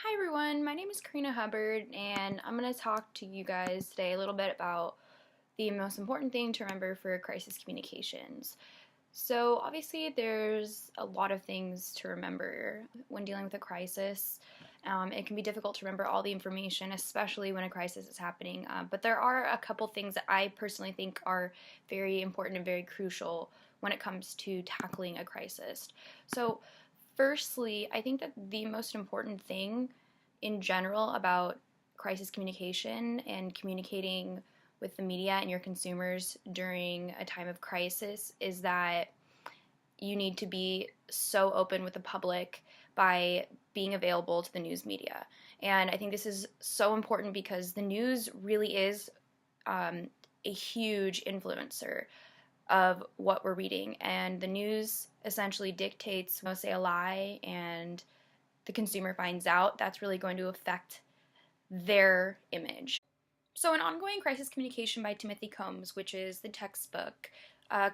Hi everyone, my name is Karina Hubbard, and I'm going to talk to you guys today a little bit about the most important thing to remember for crisis communications. So obviously there's a lot of things to remember when dealing with a crisis. It can be difficult to remember all the information, especially when a crisis is happening, but there are a couple things that I personally think are very important and very crucial when it comes to tackling a crisis. So firstly, I think that the most important thing in general about crisis communication and communicating with the media and your consumers during a time of crisis is that you need to be so open with the public by being available to the news media. And I think this is so important because the news really is a huge influencer of what we're reading, and the news essentially dictates when say a lie and the consumer finds out, that's really going to affect their image. So in Ongoing Crisis Communication by Timothy Combs, which is the textbook,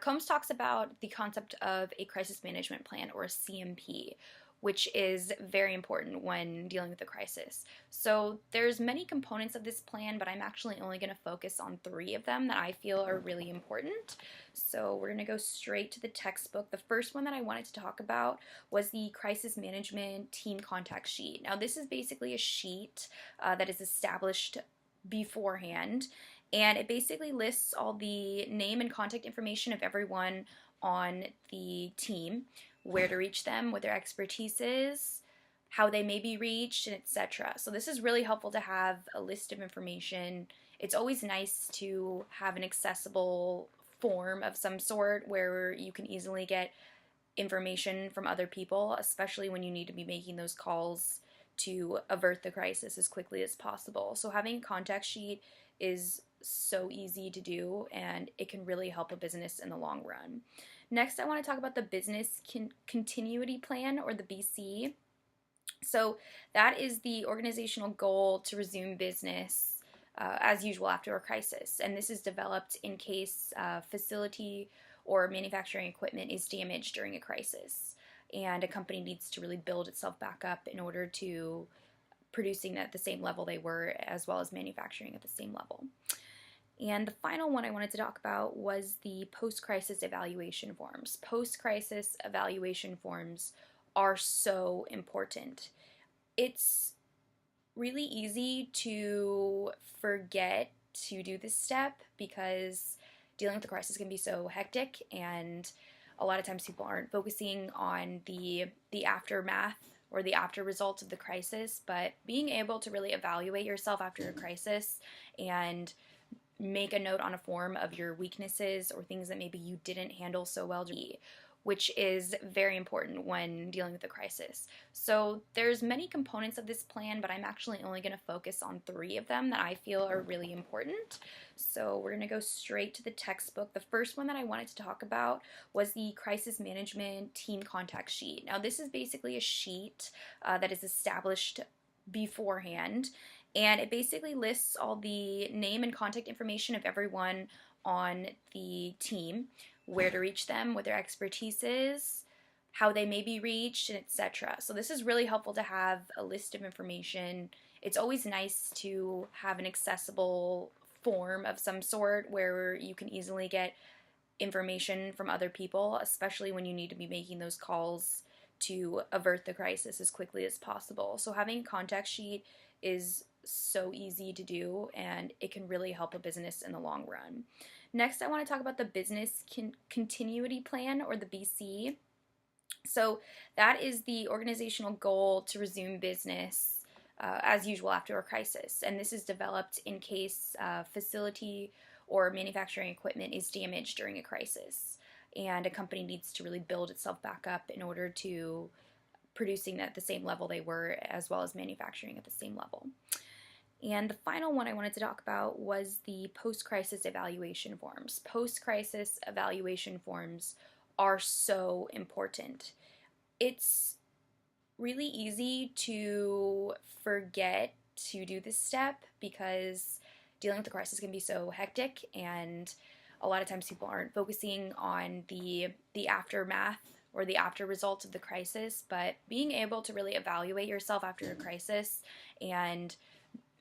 Combs talks about the concept of a crisis management plan, or a CMP, which is very important when dealing with a crisis. So there's many components of this plan, but I'm actually only going to focus on 3 of them that I feel are really important. So we're going to go straight to the textbook. The first one that I wanted to talk about was the crisis management team contact sheet. Now this is basically a sheet that is established beforehand, and it basically lists all the name and contact information of everyone on the team, where to reach them, what their expertise is, how they may be reached, and etc. So this is really helpful to have a list of information. It's always nice to have an accessible form of some sort where you can easily get information from other people, especially when you need to be making those calls to avert the crisis as quickly as possible. So having a contact sheet is so easy to do, and it can really help a business in the long run. Next, I want to talk about the business continuity plan, or the BC. So that is the organizational goal to resume business as usual after a crisis, and this is developed in case facility or manufacturing equipment is damaged during a crisis, and a company needs to really build itself back up in order to producing at the same level they were, as well as manufacturing at the same level. And the final one I wanted to talk about was the post-crisis evaluation forms. Post-crisis evaluation forms are so important. It's really easy to forget to do this step because dealing with the crisis can be so hectic, and a lot of times people aren't focusing on the aftermath or the after results of the crisis, but being able to really evaluate yourself after a crisis and make a note on a form of your weaknesses or things that maybe you didn't handle so well, which is very important when dealing with a crisis. So there's many components of this plan, but I'm actually only going to focus on 3 of them that I feel are really important. So we're going to go straight to the textbook. The first one that I wanted to talk about was the crisis management team contact sheet. Now this is basically a sheet that is established beforehand, and it basically lists all the name and contact information of everyone on the team, where to reach them, what their expertise is, how they may be reached, and etc. So this is really helpful to have a list of information. It's always nice to have an accessible form of some sort where you can easily get information from other people, especially when you need to be making those calls to avert the crisis as quickly as possible. So having a contact sheet is so easy to do, and it can really help a business in the long run. Next, I want to talk about the business continuity plan, or the BC. So that is the organizational goal to resume business as usual after a crisis, and this is developed in case facility or manufacturing equipment is damaged during a crisis, and a company needs to really build itself back up in order to producing at the same level they were, as well as manufacturing at the same level. And the final one I wanted to talk about was the post-crisis evaluation forms. Post-crisis evaluation forms are so important. It's really easy to forget to do this step because dealing with the crisis can be so hectic, and a lot of times people aren't focusing on the aftermath or the after results of the crisis, but being able to really evaluate yourself after a crisis and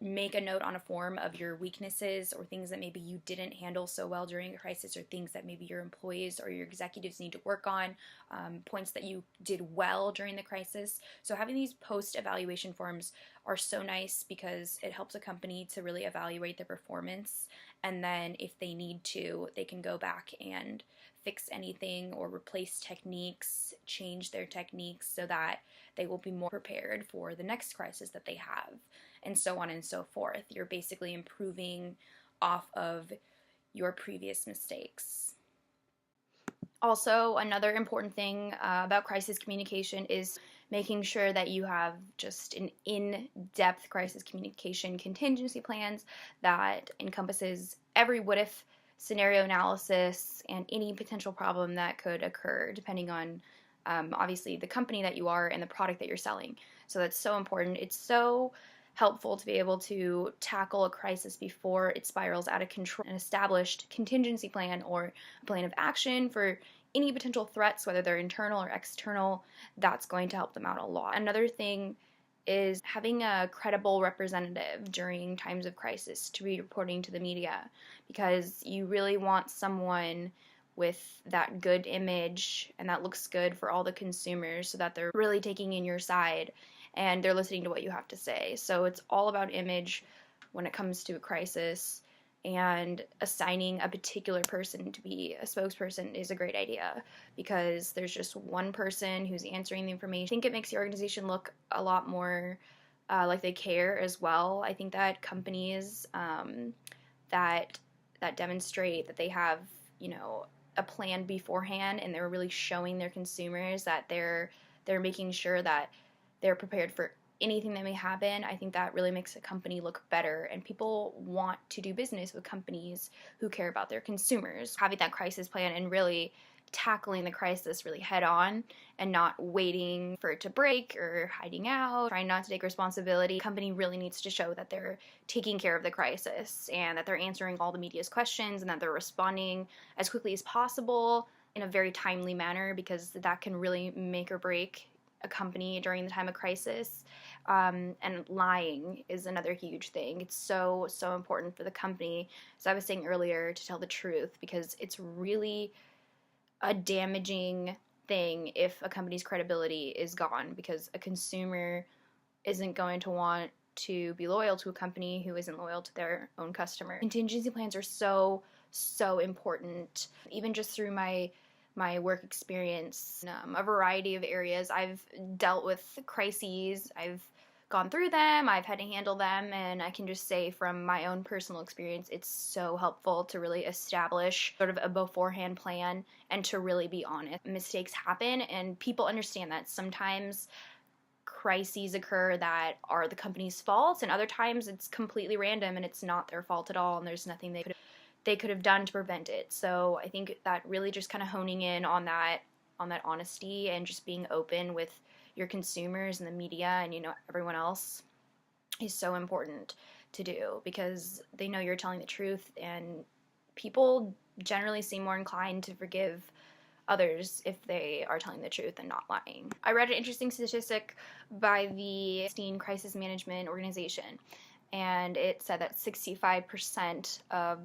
make a note on a form of your weaknesses or things that maybe you didn't handle so well during a crisis, or things that maybe your employees or your executives need to work on, points that you did well during the crisis. So having these post-evaluation forms are so nice because it helps a company to really evaluate their performance, and then if they need to, they can go back and fix anything or replace techniques, change their techniques so that they will be more prepared for the next crisis that they have, and so on and so forth. You're basically improving off of your previous mistakes. Also, another important thing about crisis communication is making sure that you have just an in-depth crisis communication contingency plans that encompasses every what-if scenario analysis and any potential problem that could occur depending on obviously the company that you are and the product that you're selling. So that's so important. It's so helpful to be able to tackle a crisis before it spirals out of control. An established contingency plan or a plan of action for any potential threats, whether they're internal or external, that's going to help them out a lot. Another thing is having a credible representative during times of crisis to be reporting to the media, because you really want someone with that good image and that looks good for all the consumers so that they're really taking in your side and they're listening to what you have to say. So it's all about image when it comes to a crisis, and assigning a particular person to be a spokesperson is a great idea because there's just one person who's answering the information. I think it makes the organization look a lot more like they care as well. I think that companies that demonstrate that they have, a plan beforehand and they're really showing their consumers that they're making sure that they're prepared for anything that may happen, I think that really makes a company look better, and people want to do business with companies who care about their consumers. Having that crisis plan and really tackling the crisis really head on and not waiting for it to break or hiding out, trying not to take responsibility. The company really needs to show that they're taking care of the crisis and that they're answering all the media's questions and that they're responding as quickly as possible in a very timely manner, because that can really make or break a company during the time of crisis. And lying is another huge thing. It's so important for the company, as I was saying earlier, to tell the truth, because it's really a damaging thing if a company's credibility is gone, because a consumer isn't going to want to be loyal to a company who isn't loyal to their own customer. Contingency plans are so important. Even just through my work experience, a variety of areas, I've dealt with crises, I've gone through them, I've had to handle them, and I can just say from my own personal experience, it's so helpful to really establish sort of a beforehand plan and to really be honest. Mistakes happen, and people understand that. Sometimes crises occur that are the company's fault, and other times it's completely random and it's not their fault at all, and there's nothing they could have done to prevent it. So I think that really just kind of honing in on that honesty and just being open with your consumers and the media and everyone else is so important to do, because they know you're telling the truth, and people generally seem more inclined to forgive others if they are telling the truth and not lying. I read an interesting statistic by the Crisis Management Organization, and it said that 65% of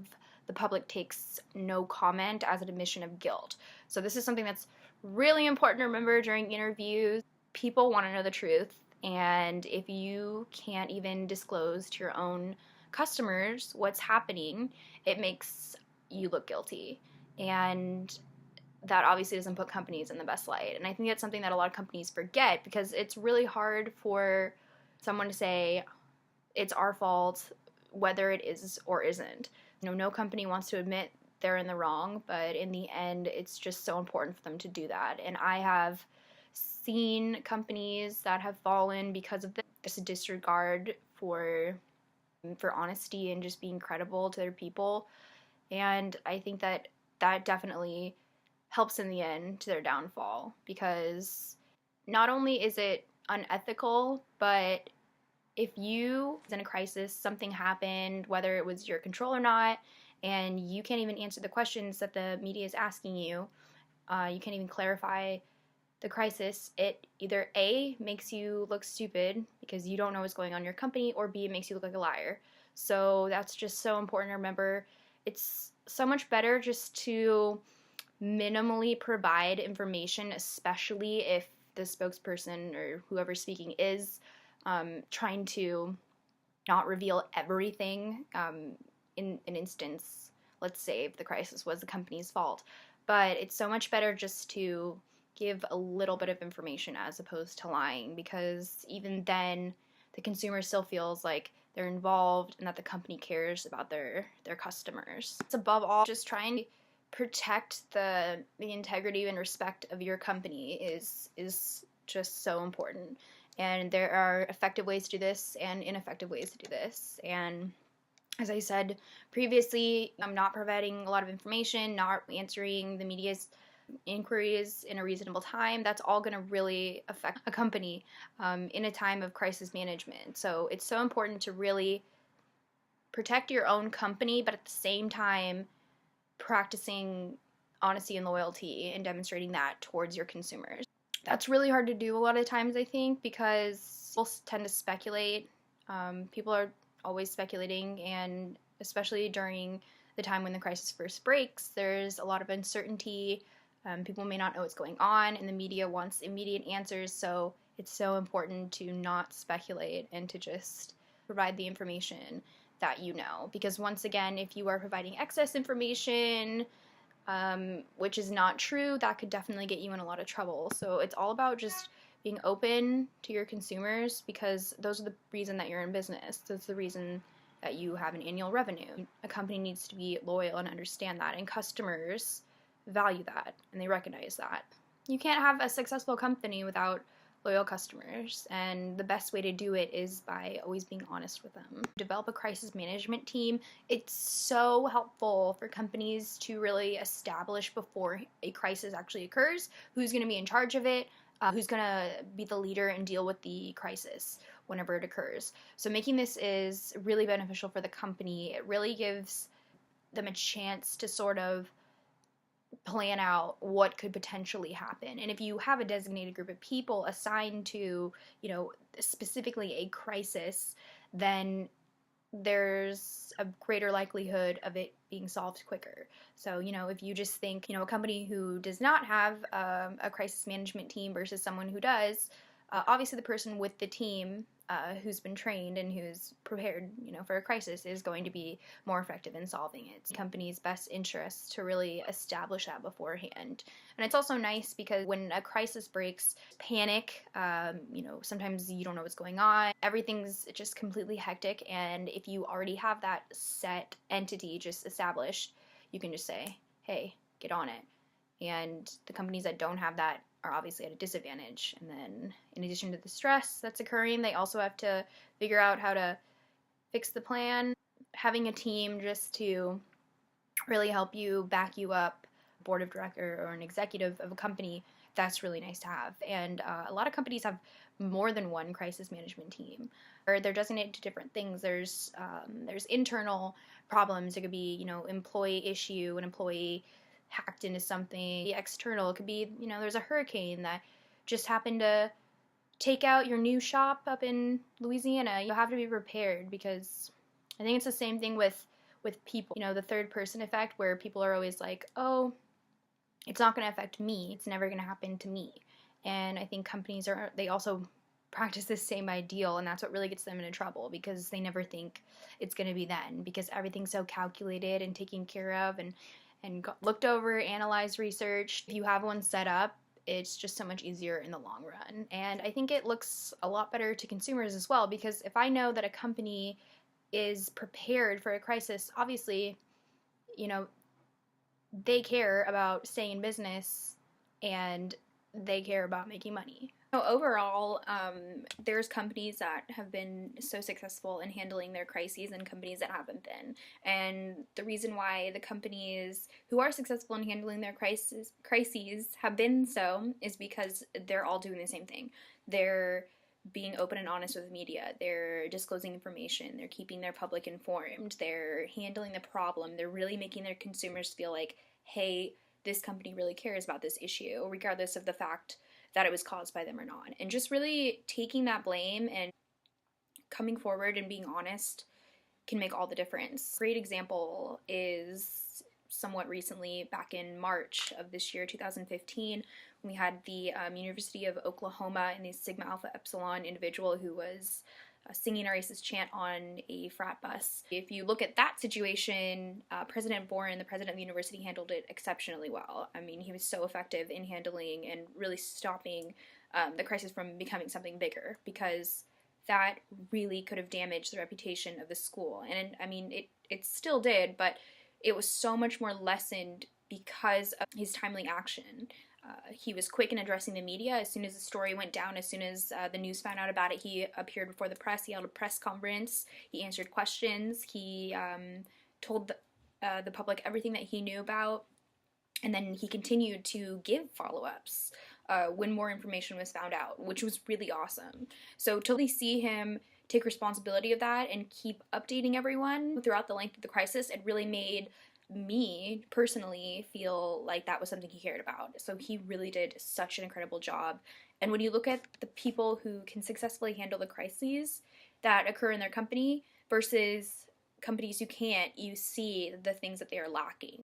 the public takes no comment as an admission of guilt. So this is something that's really important to remember during interviews. People want to know the truth, and if you can't even disclose to your own customers what's happening, it makes you look guilty, and that obviously doesn't put companies in the best light. And I think that's something that a lot of companies forget, because it's really hard for someone to say it's our fault, whether it is or isn't. No company wants to admit they're in the wrong, but in the end, it's just so important for them to do that. And I have seen companies that have fallen because of this disregard for honesty and just being credible to their people. And I think that definitely helps in the end to their downfall, because not only is it unethical, but if you, in a crisis, something happened, whether it was your control or not, and you can't even answer the questions that the media is asking you, you can't even clarify the crisis, it either A, makes you look stupid because you don't know what's going on in your company, or B, it makes you look like a liar. So that's just so important to remember. It's so much better just to minimally provide information, especially if the spokesperson or whoever's speaking is trying to not reveal everything. In an instance, let's say if the crisis was the company's fault. But it's so much better just to give a little bit of information as opposed to lying, because even then the consumer still feels like they're involved and that the company cares about their customers. It's above all just trying to protect the integrity and respect of your company is just so important. And there are effective ways to do this and ineffective ways to do this. And as I said previously, I'm not providing a lot of information, not answering the media's inquiries in a reasonable time. That's all going to really affect a company in a time of crisis management. So it's so important to really protect your own company, but at the same time practicing honesty and loyalty and demonstrating that towards your consumers. That's really hard to do a lot of times, I think, because people tend to speculate. People are always speculating, and especially during the time when the crisis first breaks, there's a lot of uncertainty. People may not know what's going on, and the media wants immediate answers, so it's so important to not speculate and to just provide the information that you know. Because once again, if you are providing excess information, which is not true, that could definitely get you in a lot of trouble. So it's all about just being open to your consumers, because those are the reason that you're in business. That's the reason that you have an annual revenue. A company needs to be loyal and understand that, and customers value that and they recognize that. You can't have a successful company without loyal customers, and the best way to do it is by always being honest with them. Develop a crisis management team. It's so helpful for companies to really establish before a crisis actually occurs who's going to be in charge of it, who's going to be the leader and deal with the crisis whenever it occurs. So making this is really beneficial for the company. It really gives them a chance to sort of plan out what could potentially happen. And if you have a designated group of people assigned to, specifically a crisis, then there's a greater likelihood of it being solved quicker. So, if you just think, a company who does not have a crisis management team versus someone who does, obviously the person with the team who's been trained and who's prepared, for a crisis is going to be more effective in solving it. It's the company's best interest to really establish that beforehand. And it's also nice because when a crisis breaks, panic, sometimes you don't know what's going on. Everything's just completely hectic. And if you already have that set entity just established, you can just say, hey, get on it. And the companies that don't have that are obviously at a disadvantage. And then in addition to the stress that's occurring, they also have to figure out how to fix the plan. Having a team just to really help you, back you up, board of director or an executive of a company, that's really nice to have. And a lot of companies have more than one crisis management team, or they're designated to different things. There's internal problems. It could be, employee issue, an employee hacked into something. External, it could be, there's a hurricane that just happened to take out your new shop up in Louisiana. You have to be prepared, because I think it's the same thing with people. The third person effect, where people are always like, oh, it's not going to affect me. It's never going to happen to me. And I think companies they also practice this same ideal, and that's what really gets them into trouble, because they never think it's going to be them, because everything's so calculated and taken care of and looked over, analyzed, researched. If you have one set up, it's just so much easier in the long run. And I think it looks a lot better to consumers as well, because if I know that a company is prepared for a crisis, obviously, they care about staying in business and they care about making money. So overall, there's companies that have been so successful in handling their crises and companies that haven't been. And the reason why the companies who are successful in handling their crises have been so is because they're all doing the same thing. They're being open and honest with the media. They're disclosing information. They're keeping their public informed. They're handling the problem. They're really making their consumers feel like, hey, this company really cares about this issue, regardless of the fact that it was caused by them or not. And just really taking that blame and coming forward and being honest can make all the difference. Great example is somewhat recently, back in March of this year, 2015, we had the University of Oklahoma and the Sigma Alpha Epsilon individual who was singing a racist chant on a frat bus. If you look at that situation, President Boren, the president of the university, handled it exceptionally well. I mean, he was so effective in handling and really stopping the crisis from becoming something bigger, because that really could have damaged the reputation of the school. And I mean, it still did, but it was so much more lessened because of his timely action. He was quick in addressing the media. As soon as the story went down, as soon as the news found out about it, he appeared before the press. He held a press conference. He answered questions. He told the public everything that he knew about. And then he continued to give follow-ups when more information was found out, which was really awesome. So to really see him take responsibility of that and keep updating everyone throughout the length of the crisis, it really made me personally feel like that was something he cared about. So he really did such an incredible job. And when you look at the people who can successfully handle the crises that occur in their company versus companies who can't, you see the things that they are lacking.